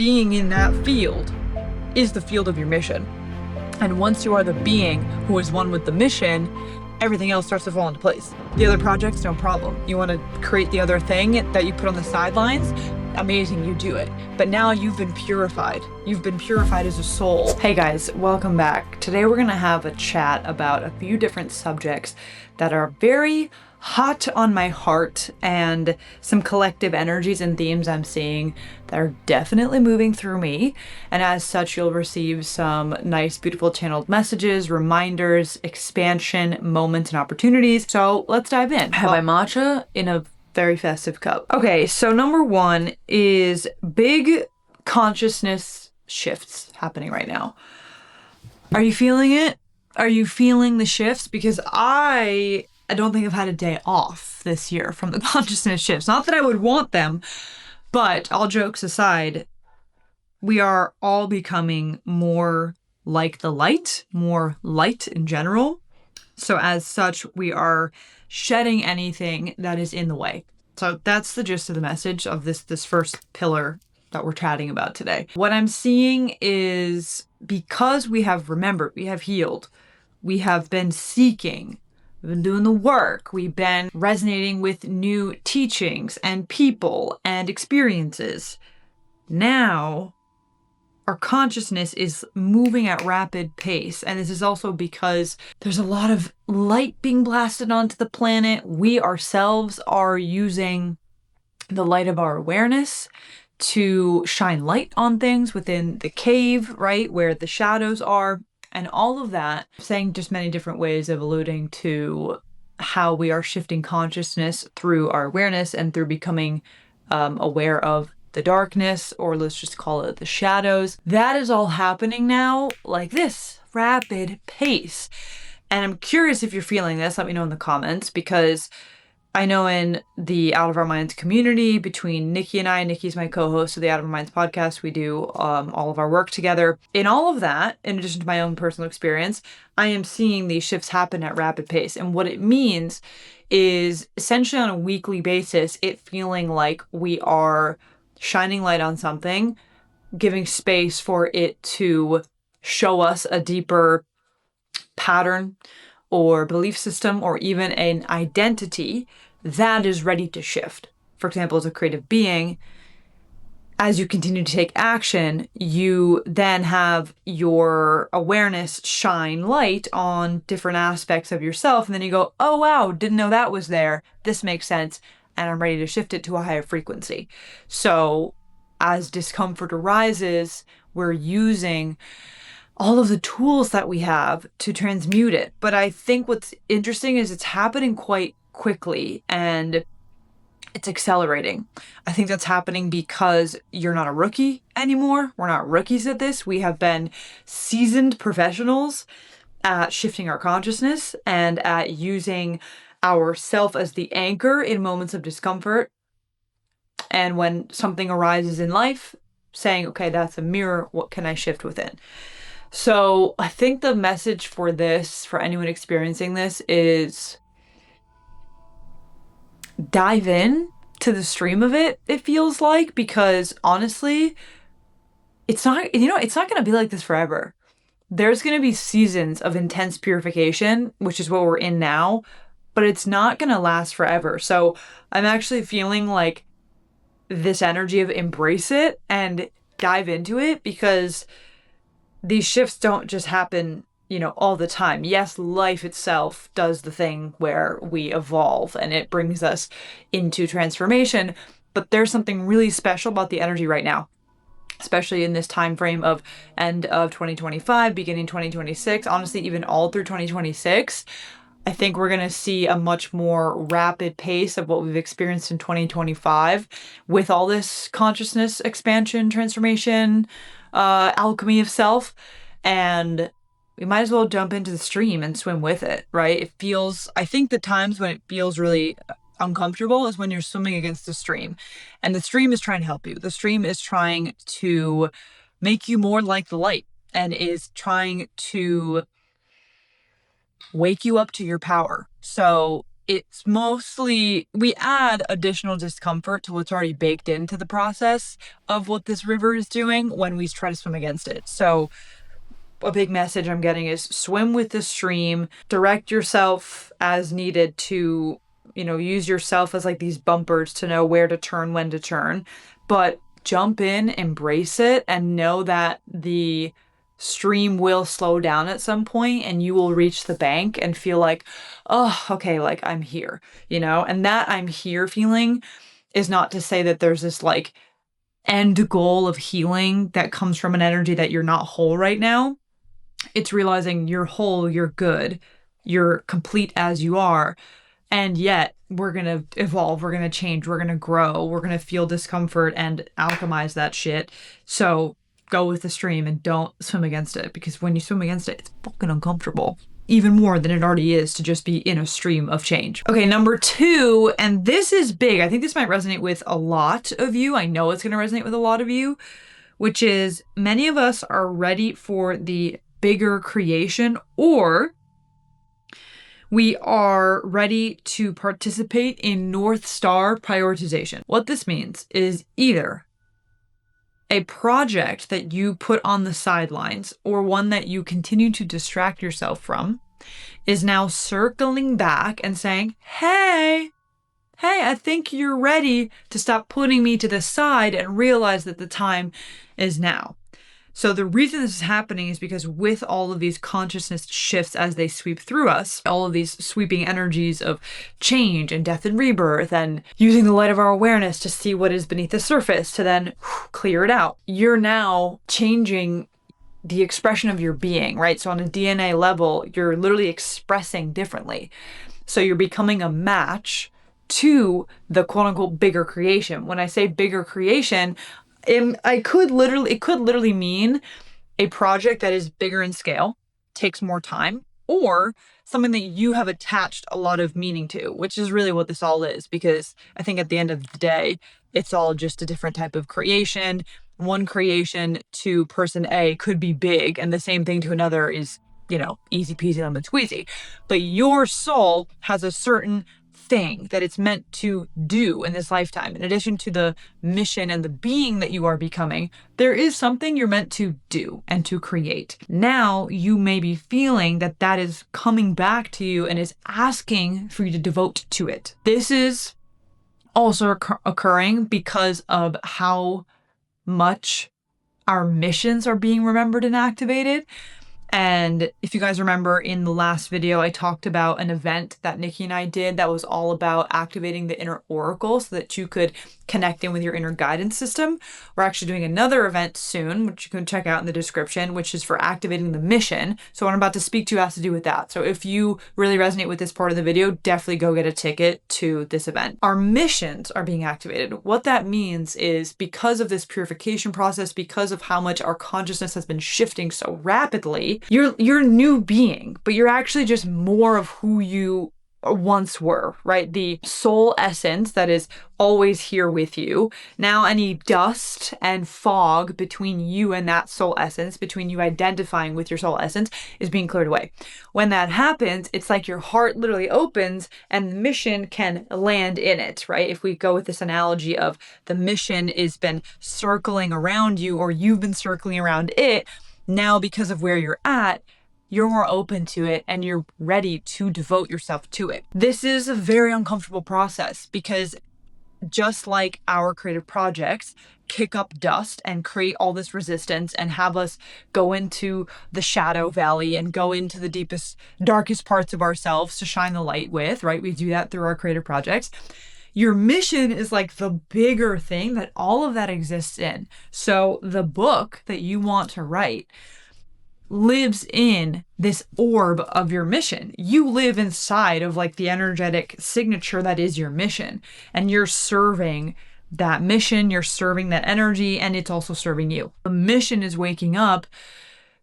being in that field is the field of your mission. And once you are the being who is one with the mission, everything else starts to fall into place. The other projects, no problem. You want to create the other thing that you put on the sidelines? Amazing, you do it. But now you've been purified. You've been purified as a soul. Hey guys, welcome back. Today we're gonna have a chat about a few different subjects that are very hot on my heart, and some collective energies and themes I'm seeing that are definitely moving through me. And as such, you'll receive some nice, beautiful channeled messages, reminders, expansion, moments, and opportunities. So let's dive in. I have my matcha in a very festive cup. Okay, so number one is big consciousness shifts happening right now. Are you feeling it? Are you feeling the shifts? Because I don't think I've had a day off this year from the consciousness shifts. Not that I would want them, but all jokes aside, we are all becoming more like the light, more light in general. So as such, we are shedding anything that is in the way. So that's the gist of the message of this first pillar that we're chatting about today. What I'm seeing is, because we have remembered, we have healed, we have been seeking, we've been doing the work, we've been resonating with new teachings and people and experiences. Now, our consciousness is moving at rapid pace. And this is also because there's a lot of light being blasted onto the planet. We ourselves are using the light of our awareness to shine light on things within the cave, right, where the shadows are. And all of that, saying just many different ways of alluding to how we are shifting consciousness through our awareness and through becoming aware of the darkness, or let's just call it the shadows. That is all happening now like this, rapid pace. And I'm curious if you're feeling this. Let me know in the comments, because I know in the Out of Our Minds community, between Nikki and I, Nikki's my co-host of the Out of Our Minds podcast, we do all of our work together. In all of that, in addition to my own personal experience, I am seeing these shifts happen at rapid pace. And what it means is, essentially on a weekly basis, it feeling like we are shining light on something, giving space for it to show us a deeper pattern or belief system, or even an identity that is ready to shift. For example, as a creative being, as you continue to take action, you then have your awareness shine light on different aspects of yourself. And then you go, oh, wow, didn't know that was there. This makes sense. And I'm ready to shift it to a higher frequency. So as discomfort arises, we're using all of the tools that we have to transmute it. But I think what's interesting is it's happening quite quickly and it's accelerating. I think that's happening because you're not a rookie anymore. We're not rookies at this. We have been seasoned professionals at shifting our consciousness and at using ourself as the anchor in moments of discomfort. And when something arises in life, saying, okay, that's a mirror. What can I shift within? So I think the message for this, for anyone experiencing this, is dive in to the stream of it, it feels like, because honestly, it's not going to be like this forever. There's going to be seasons of intense purification, which is what we're in now, but it's not going to last forever. So I'm actually feeling like this energy of embrace it and dive into it, because these shifts don't just happen, all the time. Yes, life itself does the thing where we evolve and it brings us into transformation, but there's something really special about the energy right now, especially in this time frame of end of 2025, beginning 2026, honestly, even all through 2026. I think we're going to see a much more rapid pace of what we've experienced in 2025 with all this consciousness expansion, transformation, alchemy of self. And we might as well jump into the stream and swim with it, right? I think the times when it feels really uncomfortable is when you're swimming against the stream. And the stream is trying to help you. The stream is trying to make you more like the light and is trying to wake you up to your power. So it's mostly, we add additional discomfort to what's already baked into the process of what this river is doing when we try to swim against it. So a big message I'm getting is swim with the stream, direct yourself as needed to, use yourself as like these bumpers to know where to turn, when to turn, but jump in, embrace it, and know that the stream will slow down at some point and you will reach the bank and feel like, oh, okay, like I'm here, and that I'm here feeling is not to say that there's this like end goal of healing that comes from an energy that you're not whole right now. It's realizing you're whole, you're good, you're complete as you are. And yet we're going to evolve, we're going to change, we're going to grow, we're going to feel discomfort and alchemize that shit. So go with the stream and don't swim against it, because when you swim against it, it's fucking uncomfortable. Even more than it already is to just be in a stream of change. Okay, number 2, and this is big. I think this might resonate with a lot of you. I know it's going to resonate with a lot of you, which is many of us are ready for the bigger creation, or we are ready to participate in North Star prioritization. What this means is either a project that you put on the sidelines or one that you continue to distract yourself from is now circling back and saying, hey, I think you're ready to stop putting me to the side and realize that the time is now. So the reason this is happening is because with all of these consciousness shifts as they sweep through us, all of these sweeping energies of change and death and rebirth, and using the light of our awareness to see what is beneath the surface to then clear it out, you're now changing the expression of your being, right? So on a DNA level, you're literally expressing differently. So you're becoming a match to the quote unquote bigger creation. When I say bigger creation, it could literally mean a project that is bigger in scale, takes more time, or something that you have attached a lot of meaning to, which is really what this all is, because I think at the end of the day, it's all just a different type of creation. One creation to person A could be big, and the same thing to another is, easy peasy lemon squeezy. But your soul has a certain thing that it's meant to do in this lifetime. In addition to the mission and the being that you are becoming, there is something you're meant to do and to create. Now you may be feeling that that is coming back to you and is asking for you to devote to it. This is also occurring because of how much our missions are being remembered and activated. And if you guys remember in the last video, I talked about an event that Nikki and I did that was all about activating the inner oracle so that you could connect in with your inner guidance system. We're actually doing another event soon, which you can check out in the description, which is for activating the mission. So what I'm about to speak to has to do with that. So if you really resonate with this part of the video, definitely go get a ticket to this event. Our missions are being activated. What that means is because of this purification process, because of how much our consciousness has been shifting so rapidly, you're a new being, but you're actually just more of who you once were, right? The soul essence that is always here with you. Now any dust and fog between you and that soul essence, between you identifying with your soul essence, is being cleared away. When that happens, it's like your heart literally opens and the mission can land in it, right? If we go with this analogy of the mission has been circling around you or you've been circling around it, now, because of where you're at, you're more open to it and you're ready to devote yourself to it. This is a very uncomfortable process because just like our creative projects kick up dust and create all this resistance and have us go into the shadow valley and go into the deepest, darkest parts of ourselves to shine the light with, right? We do that through our creative projects. Your mission is like the bigger thing that all of that exists in. So the book that you want to write lives in this orb of your mission. You live inside of like the energetic signature that is your mission, and you're serving that mission, you're serving that energy, and it's also serving you. The mission is waking up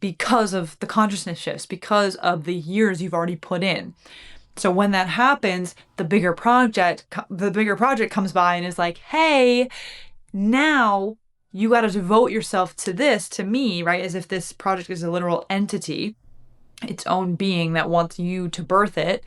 because of the consciousness shifts, because of the years you've already put in. So when that happens, the bigger project comes by and is like, hey, now you got to devote yourself to this, to me, right? As if this project is a literal entity, its own being that wants you to birth it.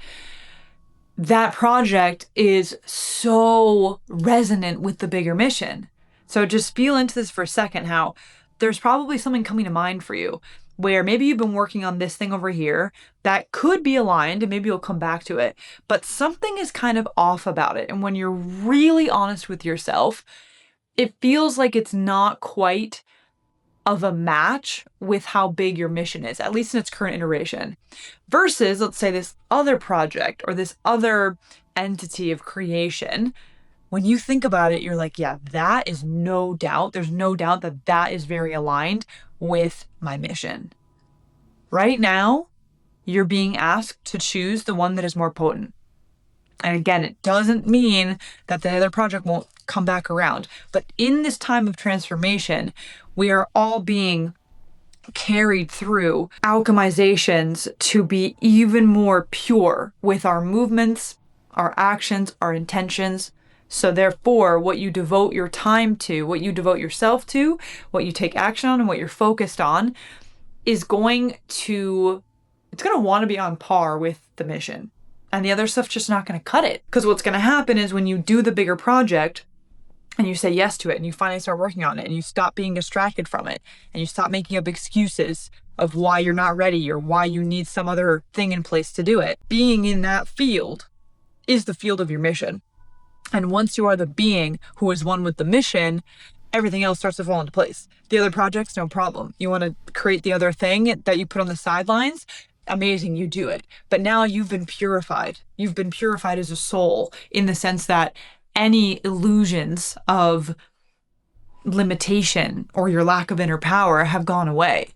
that project is so resonant with the bigger mission. So just feel into this for a second, how there's probably something coming to mind for you where maybe you've been working on this thing over here that could be aligned and maybe you'll come back to it, but something is kind of off about it. And when you're really honest with yourself, it feels like it's not quite of a match with how big your mission is, at least in its current iteration, versus, let's say, this other project or this other entity of creation. When you think about it, you're like, yeah, that is no doubt. There's no doubt that that is very aligned with my mission. Right now, you're being asked to choose the one that is more potent. And again, it doesn't mean that the other project won't come back around. But in this time of transformation, we are all being carried through alchemizations to be even more pure with our movements, our actions, our intentions. So therefore, what you devote your time to, what you devote yourself to, what you take action on, and what you're focused on is going to want to be on par with the mission. And the other stuff's just not going to cut it. Because what's going to happen is when you do the bigger project and you say yes to it and you finally start working on it and you stop being distracted from it and you stop making up excuses of why you're not ready or why you need some other thing in place to do it. Being in that field is the field of your mission. And once you are the being who is one with the mission, everything else starts to fall into place. The other projects, no problem. You want to create the other thing that you put on the sidelines? Amazing, you do it. But now you've been purified. You've been purified as a soul in the sense that any illusions of limitation or your lack of inner power have gone away.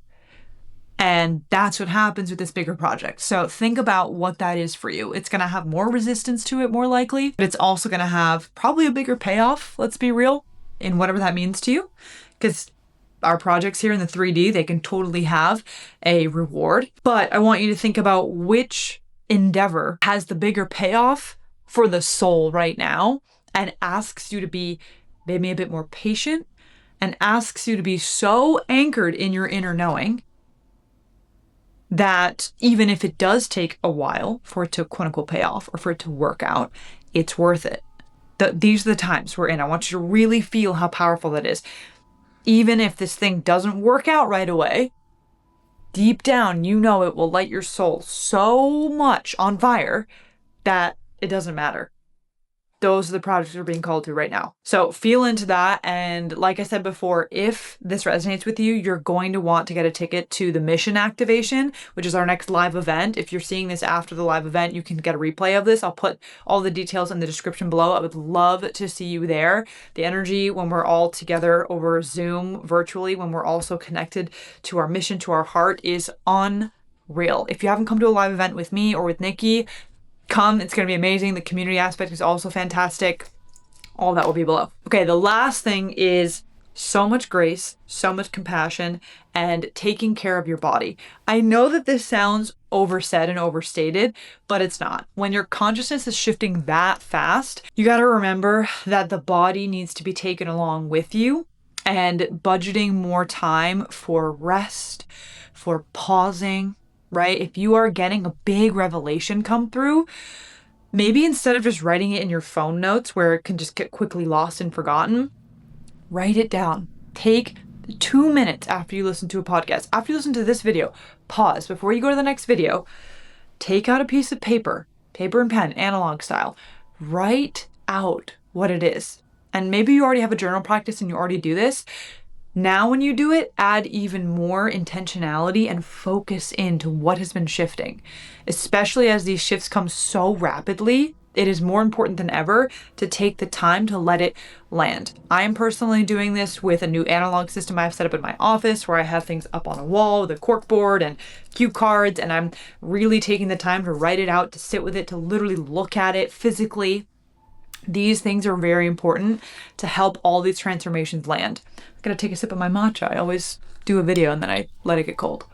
And that's what happens with this bigger project. So think about what that is for you. It's going to have more resistance to it, more likely, but it's also going to have probably a bigger payoff, let's be real, in whatever that means to you. Because our projects here in the 3D, they can totally have a reward. But I want you to think about which endeavor has the bigger payoff for the soul right now and asks you to be maybe a bit more patient and asks you to be so anchored in your inner knowing that even if it does take a while for it to quote unquote pay off or for it to work out, it's worth it. These are the times we're in. I want you to really feel how powerful that is. Even if this thing doesn't work out right away, deep down, you know it will light your soul so much on fire that it doesn't matter. Those are the projects we're being called to right now. So feel into that. And like I said before, if this resonates with you, you're going to want to get a ticket to the mission activation, which is our next live event. If you're seeing this after the live event, you can get a replay of this. I'll put all the details in the description below. I would love to see you there. The energy when we're all together over Zoom virtually, when we're also connected to our mission, to our heart, is unreal. If you haven't come to a live event with me or with Nikki, come. It's going to be amazing. The community aspect is also fantastic. All that will be below. Okay, the last thing is so much grace, so much compassion, and taking care of your body. I know that this sounds oversaid and overstated, but it's not. When your consciousness is shifting that fast, you got to remember that the body needs to be taken along with you, and budgeting more time for rest, for pausing, right? If you are getting a big revelation come through, maybe instead of just writing it in your phone notes where it can just get quickly lost and forgotten, write it down. Take 2 minutes after you listen to a podcast, after you listen to this video, pause before you go to the next video, take out a piece of paper and pen, analog style, write out what it is. And maybe you already have a journal practice and you already do this. Now when you do it, add even more intentionality and focus into what has been shifting. Especially as these shifts come so rapidly, it is more important than ever to take the time to let it land. I am personally doing this with a new analog system I've set up in my office where I have things up on a wall with a cork board and cue cards, and I'm really taking the time to write it out, to sit with it, to literally look at it physically. These things are very important to help all these transformations land. I'm gonna take a sip of my matcha. I always do a video and then I let it get cold.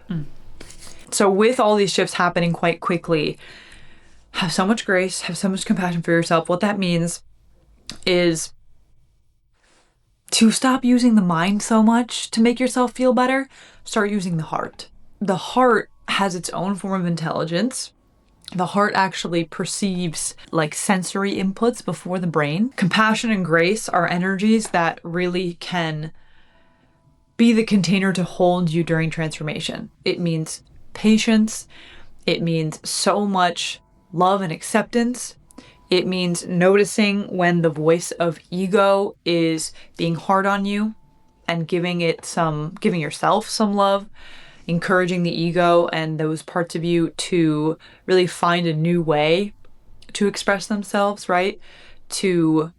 So with all these shifts happening quite quickly, have so much grace, have so much compassion for yourself. What that means is to stop using the mind so much to make yourself feel better. Start using the heart. The heart has its own form of intelligence. The heart actually perceives like sensory inputs before the brain. Compassion and grace are energies that really can be the container to hold you during transformation. It means patience. It means so much love and acceptance. It means noticing when the voice of ego is being hard on you and giving yourself some love, encouraging the ego and those parts of you to really find a new way to express themselves, right? To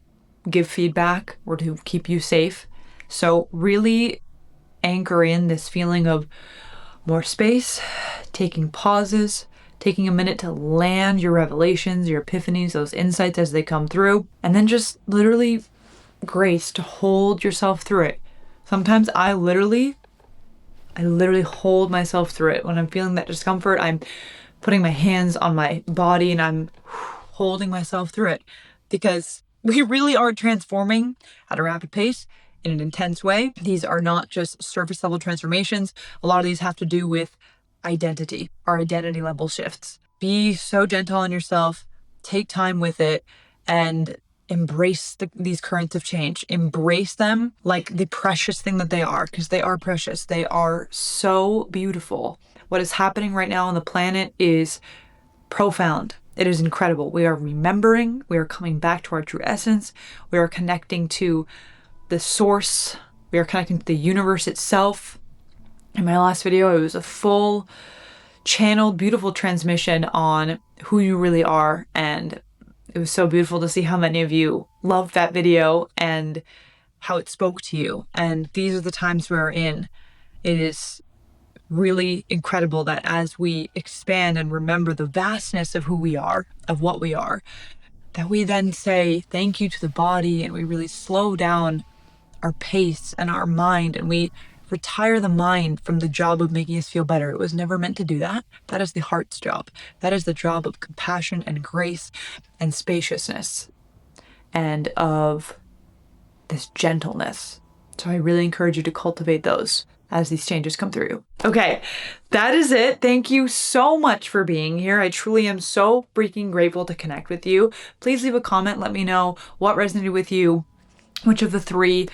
give feedback or to keep you safe. So really anchor in this feeling of more space, taking pauses, taking a minute to land your revelations, your epiphanies, those insights as they come through, and then just literally grace to hold yourself through it. Sometimes I literally hold myself through it. When I'm feeling that discomfort, I'm putting my hands on my body and I'm holding myself through it, because we really are transforming at a rapid pace in an intense way. These are not just surface level transformations. A lot of these have to do with identity. Our identity level shifts. Be so gentle on yourself, take time with it, and embrace these currents of change. Embrace them like the precious thing that they are, because they are precious. They are so beautiful. What is happening right now on the planet is profound. It is incredible. We are remembering, we are coming back to our true essence. We are connecting to the source. We are connecting to the universe itself. In my last video, it was a full channeled, beautiful transmission on who you really are. And it was so beautiful to see how many of you loved that video and how it spoke to you. And these are the times we're in. It is really incredible that as we expand and remember the vastness of who we are, of what we are, that we then say thank you to the body, and we really slow down our pace and our mind, and we retire the mind from the job of making us feel better. It was never meant to do that. That is the heart's job. That is the job of compassion and grace and spaciousness and of this gentleness. So I really encourage you to cultivate those as these changes come through. Okay, that is it. Thank you so much for being here. I truly am so freaking grateful to connect with you. Please leave a comment. Let me know what resonated with you, which of the three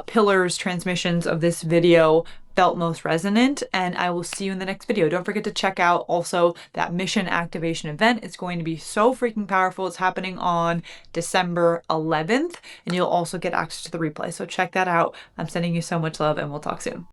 pillars, transmissions of this video felt most resonant, and I will see you in the next video. Don't forget to check out also that mission activation event. It's going to be so freaking powerful. It's happening on December 11th, and you'll also get access to the replay. So check that out. I'm sending you so much love, and we'll talk soon.